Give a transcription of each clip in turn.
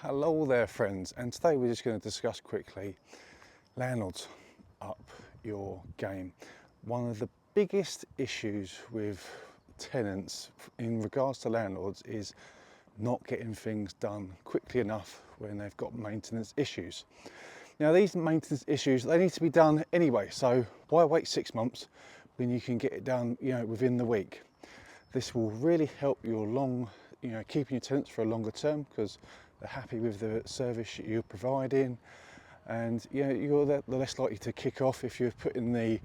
Hello there friends, and today we're just going to discuss quickly landlords, up your game. One of the biggest issues with tenants in regards to landlords is not getting things done quickly enough when they've got maintenance issues. Now these maintenance issues, they need to be done anyway, so why wait 6 months when you can get it done within the week? This will really help your keeping your tenants for a longer term because they're happy with the service you're providing, and you're less likely to kick off if you're putting the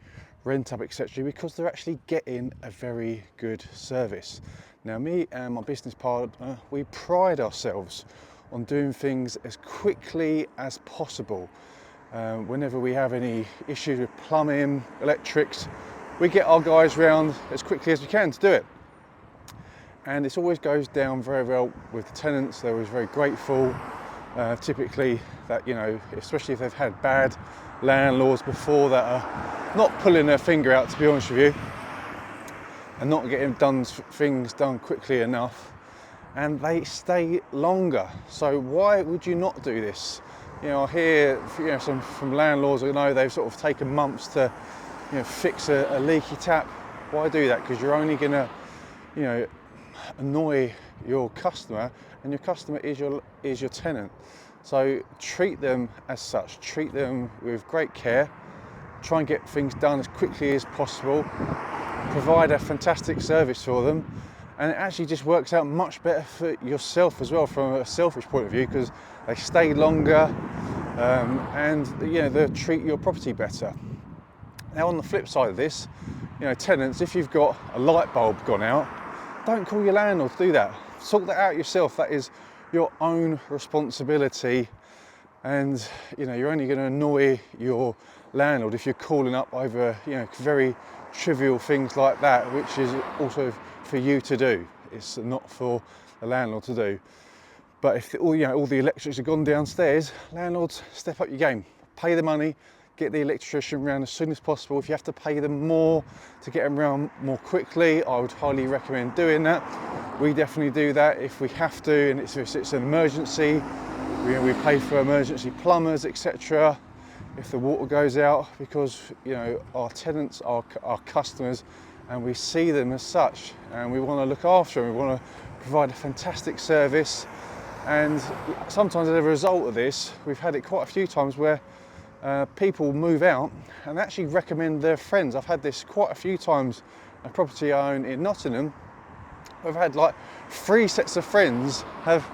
rent up, etc., because they're actually getting a very good service. Now me and my business partner, we pride ourselves on doing things as quickly as possible. Whenever we have any issues with plumbing, electrics, we get our guys round as quickly as we can to do it. And this always goes down very well with the tenants. They're always very grateful, typically, that especially if they've had bad landlords before that are not pulling their finger out, to be honest with you, and not getting things done quickly enough, and they stay longer. So why would you not do this? I hear from landlords, they've sort of taken months to fix a leaky tap. Why do that? Because you're only going to annoy your customer, and your customer is your tenant. So treat them as such, treat them with great care, try and get things done as quickly as possible, provide a fantastic service for them, and it actually just works out much better for yourself as well from a selfish point of view, because they stay longer, and they'll treat your property better. Now on the flip side of this, tenants, if you've got a light bulb gone out, don't call your landlord to do that. Sort that out yourself. That is your own responsibility, and you're only going to annoy your landlord if you're calling up over very trivial things like that, which is also for you to do. It's not for the landlord to do. But if all the electrics have gone downstairs, landlords, step up your game. Pay the money. Get the electrician around as soon as possible. If you have to pay them more to get them around more quickly, I would highly recommend doing that. We definitely do that if we have to, and if it's an emergency. We pay for emergency plumbers, etc. if the water goes out, because our tenants are our customers, and we see them as such, and we want to look after them. We want to provide a fantastic service, and sometimes as a result of this, we've had it quite a few times where people move out and actually recommend their friends. I've had this quite a few times. A property I own in Nottingham, I've had like 3 sets of friends have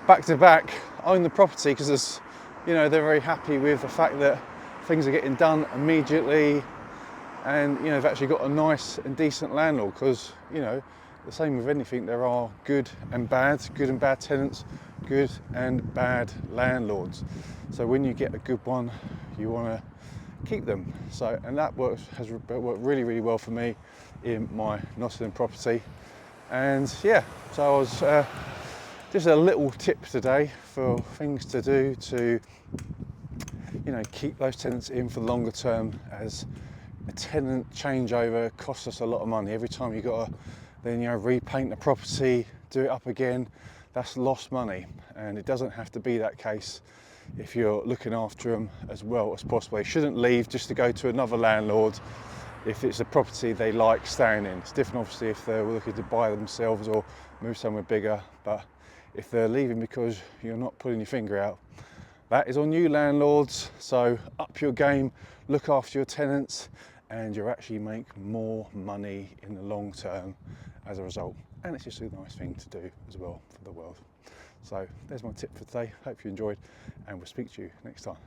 back to back own the property because they're very happy with the fact that things are getting done immediately, and they've actually got a nice and decent landlord. Because the same with anything, there are good and bad tenants, good and bad landlords. So when you get a good one, you want to keep them. So, and that has worked really, really well for me in my Nottingham property. And yeah, so I was just a little tip today for things to do to keep those tenants in for the longer term, as a tenant changeover costs us a lot of money. Every time you got to then repaint the property, do it up again, that's lost money. And it doesn't have to be that case if you're looking after them as well as possible. They shouldn't leave just to go to another landlord if it's a property they like staying in. It's different obviously if they're looking to buy themselves or move somewhere bigger, but if they're leaving because you're not pulling your finger out, that is on you, landlords. So up your game, look after your tenants, and you'll actually make more money in the long term as a result. And it's just a nice thing to do as well for the world. So there's my tip for today. Hope you enjoyed, and we'll speak to you next time.